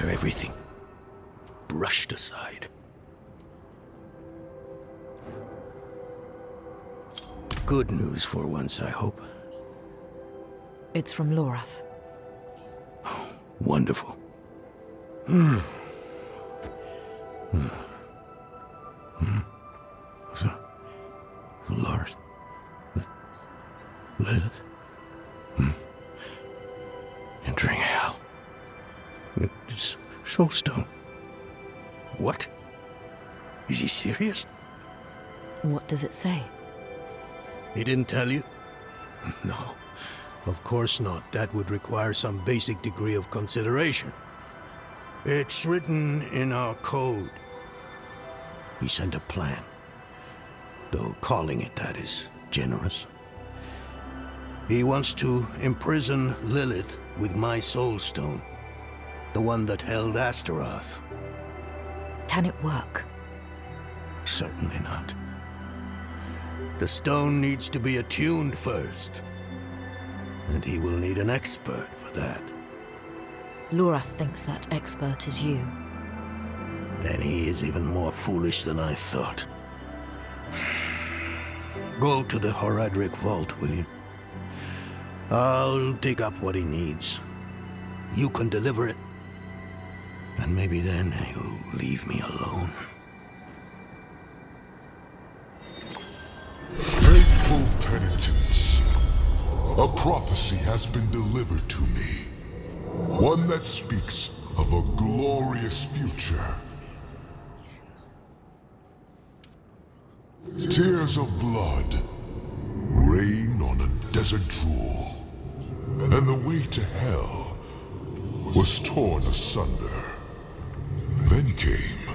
after everything. Brushed aside. Good news for once, I hope. It's from Lorath. Wonderful. Lord. Lilith. Entering hell. Soulstone. What? Is he serious? What does it say? He didn't tell you? No, of course not. That would require some basic degree of consideration. It's written in our code. He sent a plan. Though calling it that is generous. He wants to imprison Lilith with my soulstone. The one that held Astaroth. Can it work? Certainly not. The stone needs to be attuned first. And he will need an expert for that. Lorath thinks that expert is you. Then he is even more foolish than I thought. Go to the Horadric vault, will you? I'll dig up what he needs. You can deliver it. And maybe then he'll leave me alone. Faithful penitents, a prophecy has been delivered to me. One that speaks of a glorious future. Tears of blood rain on a desert jewel, and the way to hell was torn asunder. Then came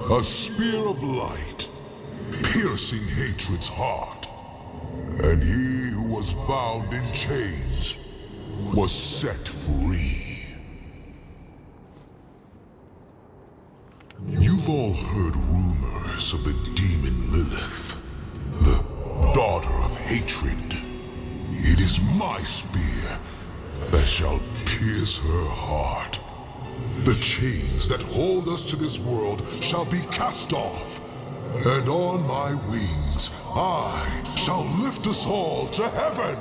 a spear of light, piercing hatred's heart, and he who was bound in chains was set free. You've all heard rumors of the demon Lilith, the daughter of hatred. It is my spear that shall pierce her heart. The chains that hold us to this world shall be cast off, and on my wings I shall lift us all to heaven.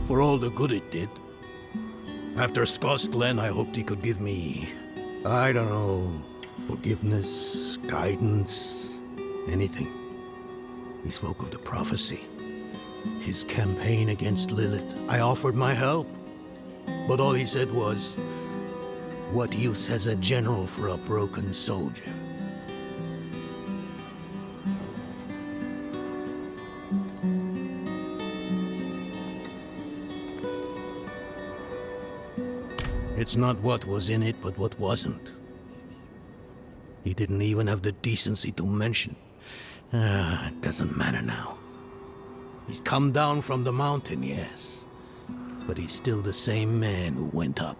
For all the good it did. After Scott's Glen, I hoped he could give me, I don't know, forgiveness, guidance, anything. He spoke of the prophecy, his campaign against Lilith. I offered my help, but all he said was, "What use has a general for a broken soldier?" It's not what was in it, but what wasn't. He didn't even have the decency to mention. It doesn't matter now. He's come down from the mountain, yes. But he's still the same man who went up.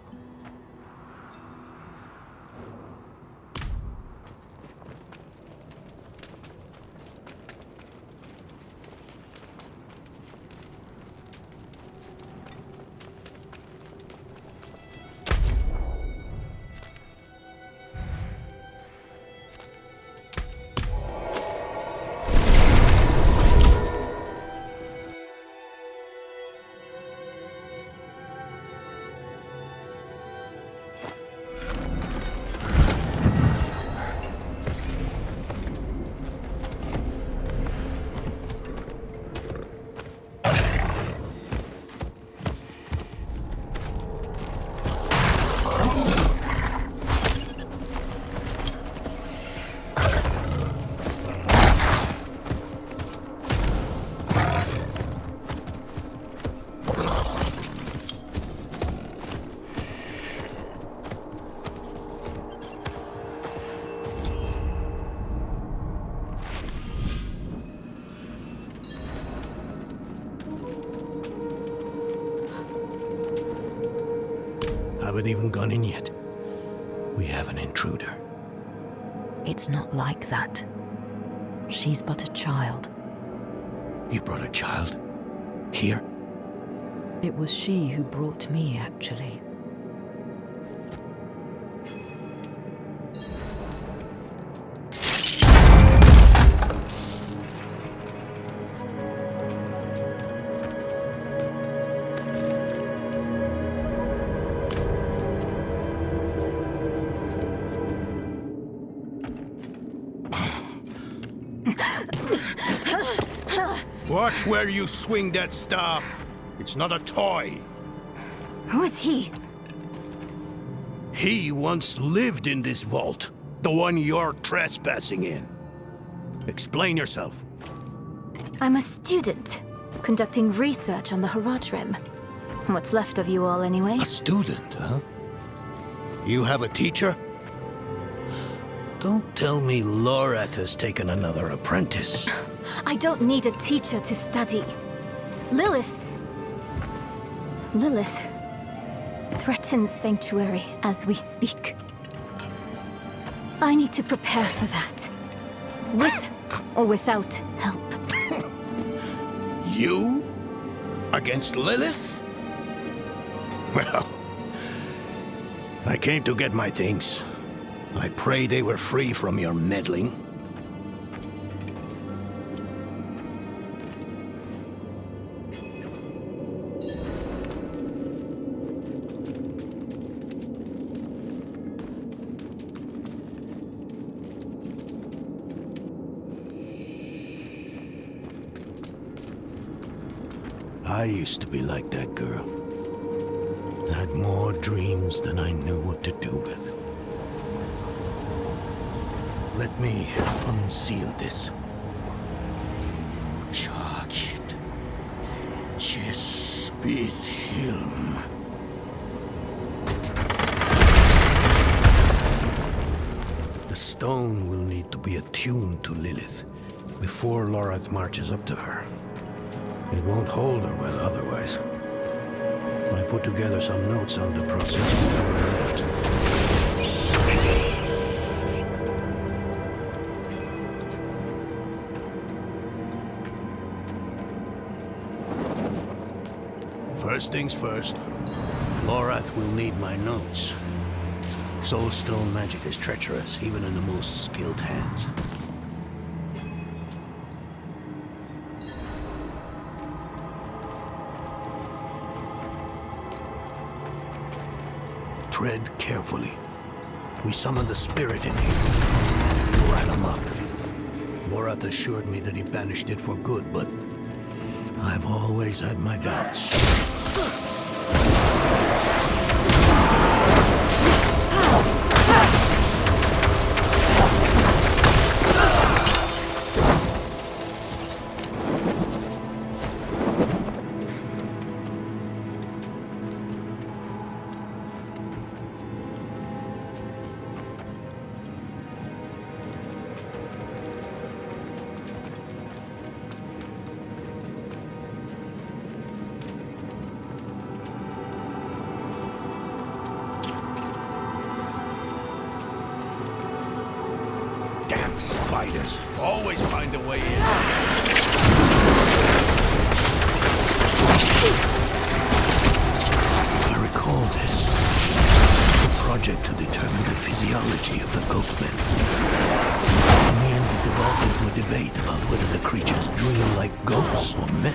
haven't even gone in yet. We have an intruder. It's not like that. She's but a child. You brought a child? Here? It was she who brought me, actually. Watch where you swing that staff. It's not a toy. Who is he? He once lived in this vault. The one you're trespassing in. Explain yourself. I'm a student, conducting research on the Haraj Rim. What's left of you all, anyway? A student, huh? You have a teacher? Don't tell me Lorath has taken another apprentice. I don't need a teacher to study. Lilith threatens Sanctuary as we speak. I need to prepare for that. With or without help. You? Against Lilith? Well, I came to get my things. I pray they were free from your meddling. I used to be like that girl. Had more dreams than I knew what to do with. Let me unseal this. Chakit. Chespit Hilm. The stone will need to be attuned to Lilith before Lorath marches up to her. It won't hold her well otherwise. I put together some notes on the process before I left. First things first, Lorath will need my notes. Soulstone magic is treacherous, even in the most skilled hands. Tread carefully. We summoned the spirit in here. It ran amok. Lorath assured me that he banished it for good, but I've always had my doubts. Damn spiders. Always find a way in. I recall this. A project to determine the physiology of the goatmen. In the end, it devolved into a debate about whether the creatures dream like goats or men.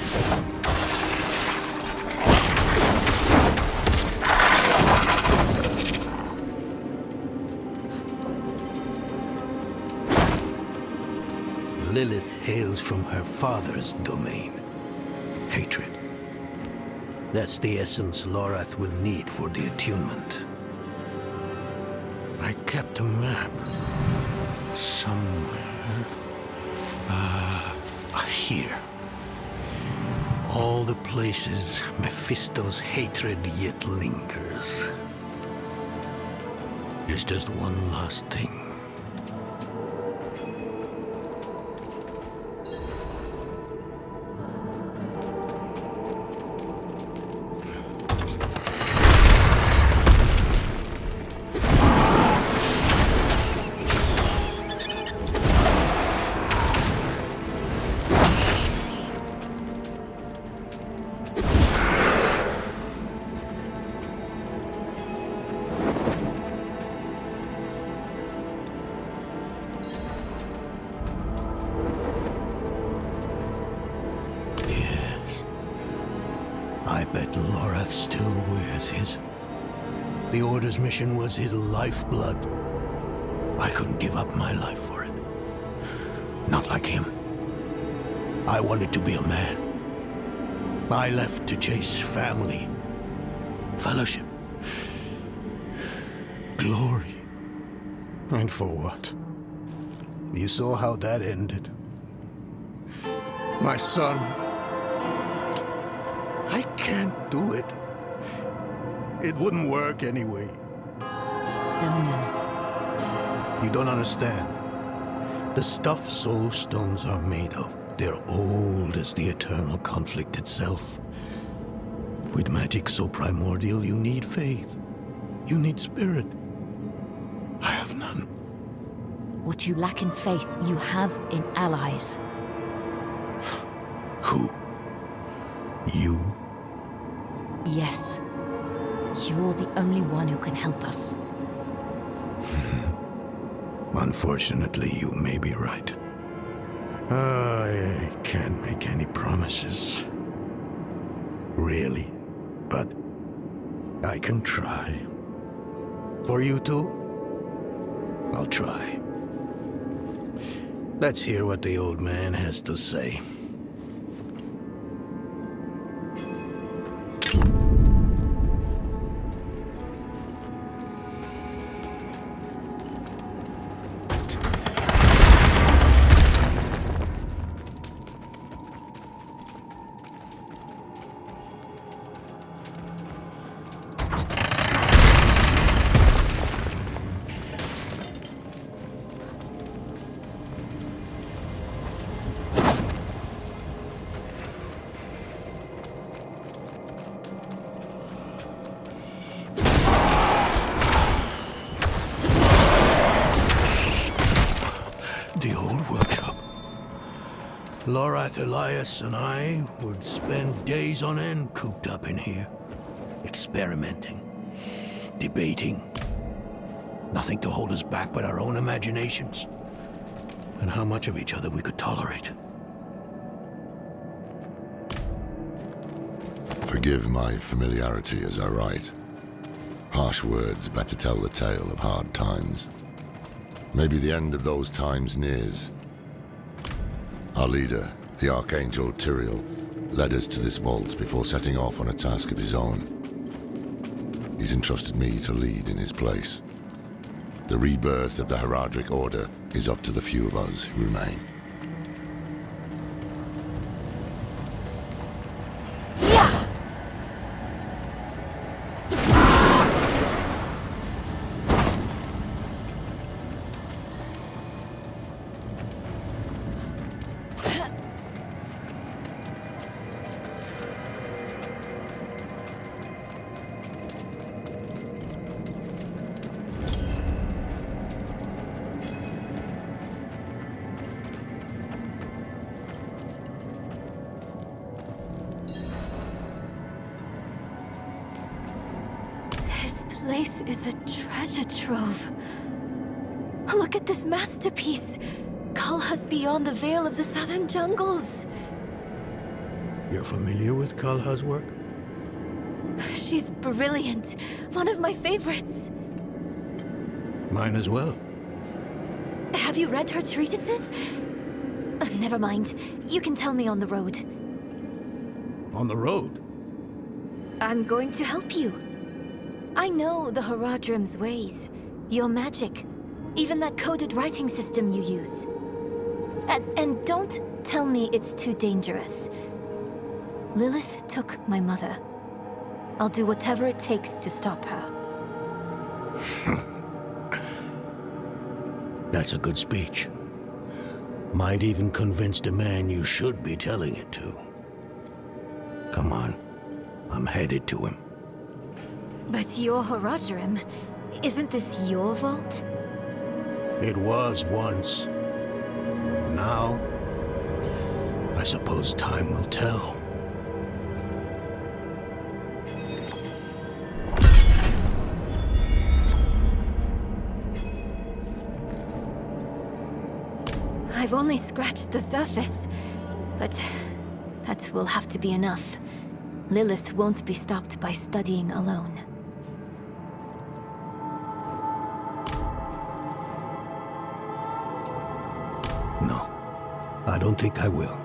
Lilith hails from her father's domain. Hatred. That's the essence Lorath will need for the attunement. I kept a map. Somewhere. Here. All the places Mephisto's hatred yet lingers. There's just one last thing. I bet Lorath still wears his. The Order's mission was his lifeblood. I couldn't give up my life for it. Not like him. I wanted to be a man. I left to chase family, fellowship, glory. And for what? You saw how that ended. My son. I can't do it. It wouldn't work anyway. No. You don't understand. The stuff soul stones are made of, they're old as the eternal conflict itself. With magic so primordial, you need faith. You need spirit. I have none. What you lack in faith, you have in allies. Who? You? Yes. You're the only one who can help us. Unfortunately, you may be right. I can't make any promises. Really. But I can try. For you too? I'll try. Let's hear what the old man has to say. The old workshop. Lorath, Elias, and I would spend days on end cooped up in here. Experimenting. Debating. Nothing to hold us back but our own imaginations. And how much of each other we could tolerate. Forgive my familiarity as I write. Harsh words better tell the tale of hard times. Maybe the end of those times nears. Our leader, the Archangel Tyrael, led us to this vault before setting off on a task of his own. He's entrusted me to lead in his place. The rebirth of the Heradric Order is up to the few of us who remain. This place is a treasure trove. Look at this masterpiece. Kalha's beyond the veil of the southern jungles. You're familiar with Kalha's work? She's brilliant. One of my favorites. Mine as well. Have you read her treatises? Never mind. You can tell me on the road. On the road? I'm going to help you. I know the Haradrim's ways. Your magic. Even that coded writing system you use. And don't tell me it's too dangerous. Lilith took my mother. I'll do whatever it takes to stop her. That's a good speech. Might even convince the man you should be telling it to. Come on. I'm headed to him. But you're Haradrim. Isn't this your vault? It was once. Now, I suppose time will tell. I've only scratched the surface, but that will have to be enough. Lilith won't be stopped by studying alone. No, I don't think I will.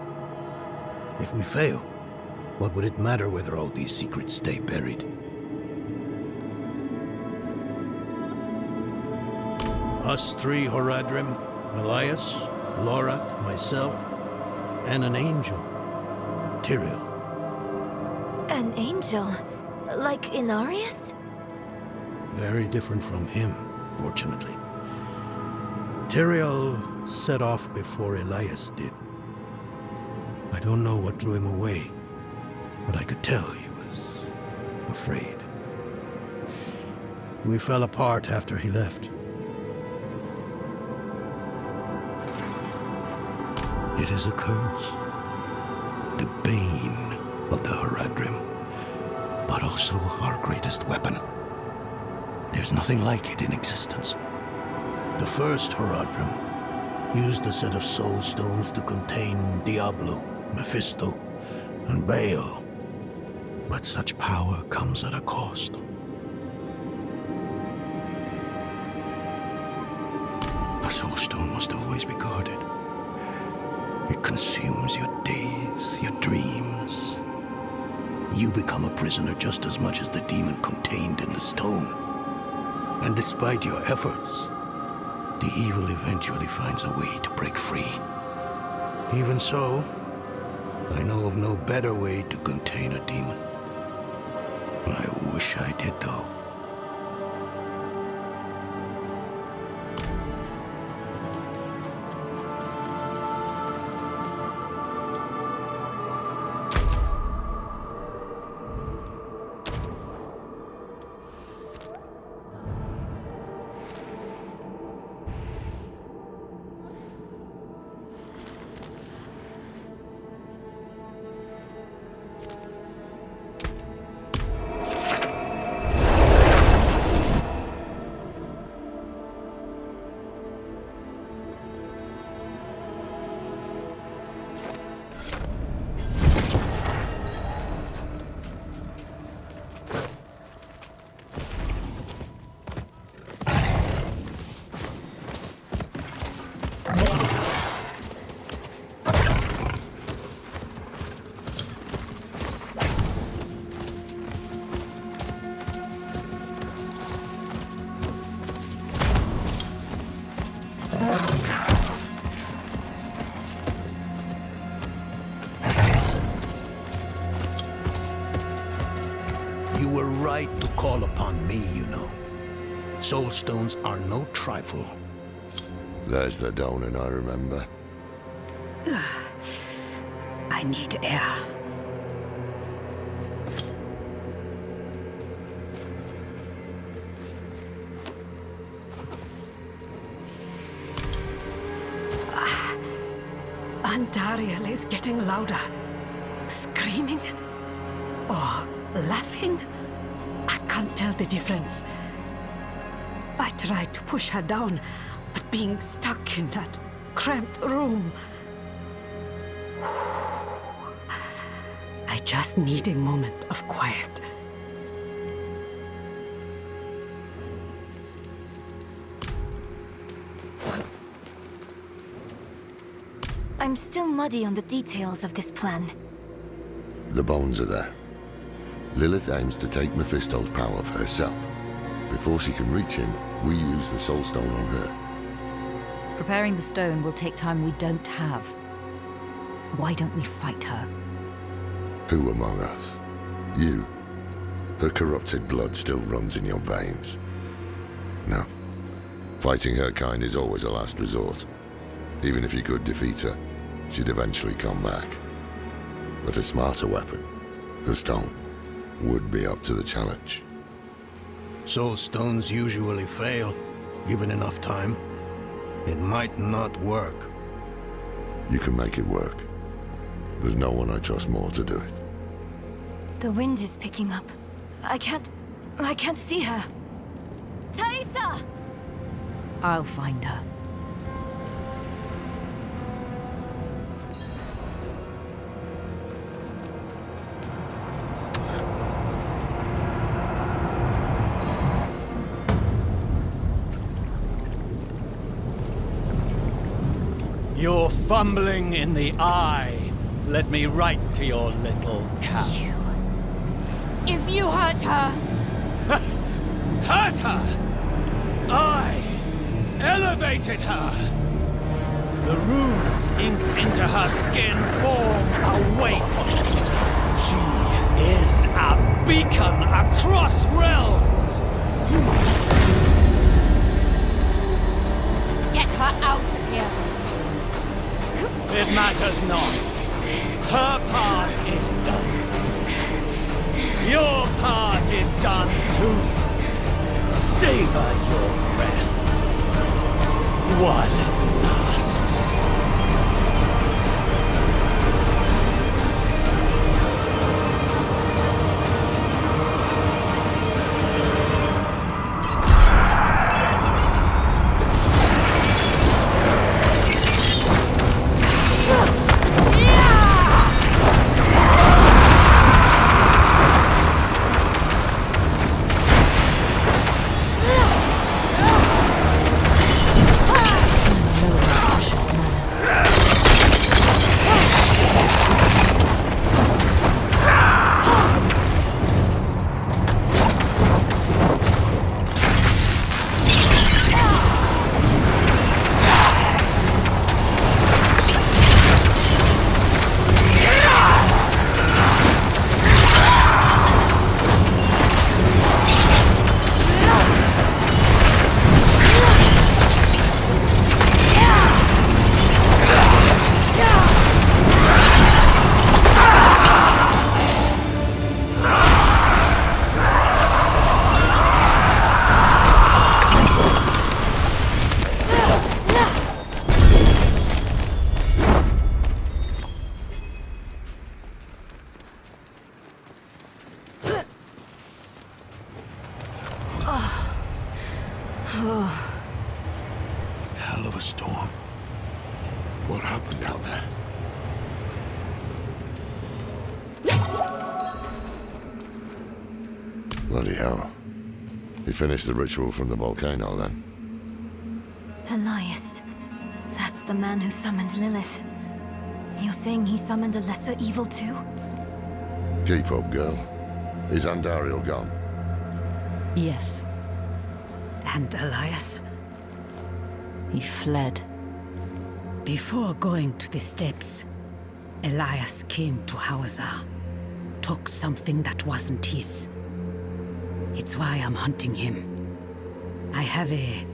If we fail, what would it matter whether all these secrets stay buried? Us three, Horadrim, Elias, Lorath, myself, and an angel, Tyrael. An angel? Like Inarius? Very different from him, fortunately. Tyrael set off before Elias did. I don't know what drew him away, but I could tell he was afraid. We fell apart after he left. It is a curse. The bane of the Horadrim, but also our greatest weapon. There's nothing like it in existence. The first Horadrim used a set of soul stones to contain Diablo, Mephisto, and Baal. But such power comes at a cost. A soul stone must always be guarded. It consumes your days, your dreams. You become a prisoner just as much as the demon contained in the stone. And despite your efforts, the evil eventually finds a way to break free. Even so, I know of no better way to contain a demon. I wish I did, though. You were right to call upon me, you know. Soul stones are no trifle. There's the dawning I remember. I need air. Andariel is getting louder. Screaming? Or laughing? I can't tell the difference. I tried to push her down, but being stuck in that cramped room... I just need a moment of quiet. I'm still muddy on the details of this plan. The bones are there. Lilith aims to take Mephisto's power for herself. Before she can reach him, we use the Soul Stone on her. Preparing the stone will take time we don't have. Why don't we fight her? Who among us? You. Her corrupted blood still runs in your veins. No. Fighting her kind is always a last resort. Even if you could defeat her, she'd eventually come back. But a smarter weapon, the stone, would be up to the challenge. Soul stones usually fail, given enough time. It might not work. You can make it work. There's no one I trust more to do it. The wind is picking up. I can't see her. Thaisa! I'll find her. You're fumbling in the eye. Let me write to your little cap. If you hurt her, Hurt her! I elevated her! The runes inked into her skin form a waypoint. She is a beacon across realms! get her out of here. It matters not. Her part is done. Your part is done too. Savor your breath while it lasts. Hell of a storm. What happened out there? Bloody hell. You finished the ritual from the volcano, then? Elias. That's the man who summoned Lilith. You're saying he summoned a lesser evil too? Keep up, girl. Is Andariel gone? Yes, And Elias, he fled. before going to the steps, Elias came to Hawazar, took something that wasn't his. It's why I'm hunting him. I have a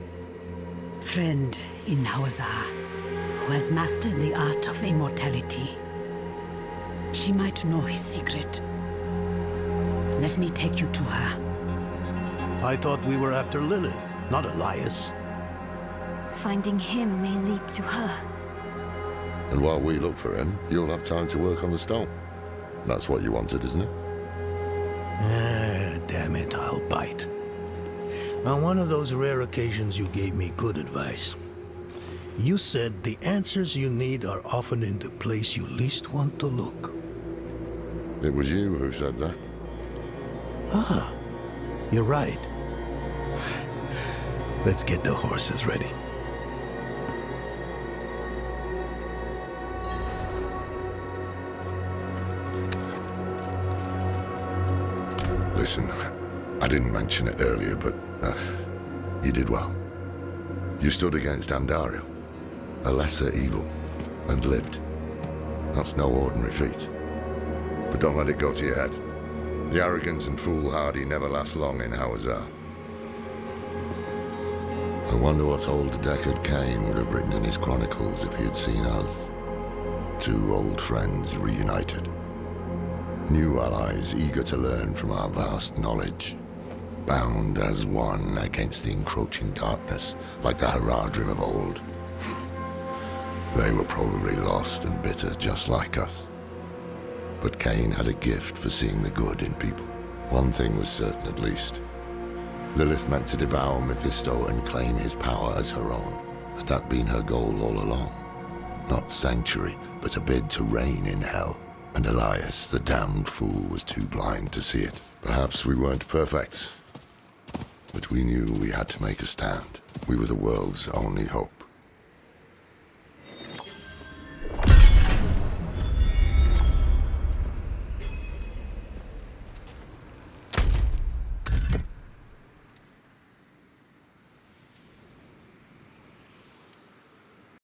friend in Hawazar who has mastered the art of immortality. She might know his secret. Let me take you to her. I thought we were after Lilith, not Elias. Finding him may lead to her. And while we look for him, you'll have time to work on the stone. That's what you wanted, isn't it? Ah, damn it, I'll bite. On one of those rare occasions you gave me good advice. You said the answers you need are often in the place you least want to look. It was you who said that. Ah, you're right. Let's get the horses ready. Listen, I didn't mention it earlier, but you did well. You stood against Andariel, a lesser evil, and lived. That's no ordinary feat. But don't let it go to your head. The arrogance and foolhardy never last long in Hawazar. I wonder what old Deckard Cain would have written in his chronicles if he had seen us. Two old friends reunited. New allies eager to learn from our vast knowledge. Bound as one against the encroaching darkness, like the Haradrim of old. They were probably lost and bitter, just like us. But Cain had a gift for seeing the good in people. One thing was certain, at least. Lilith meant to devour Mephisto and claim his power as her own. Had that been her goal all along? Not sanctuary, but a bid to reign in hell. And Elias, the damned fool, was too blind to see it. Perhaps we weren't perfect, but we knew we had to make a stand. We were the world's only hope.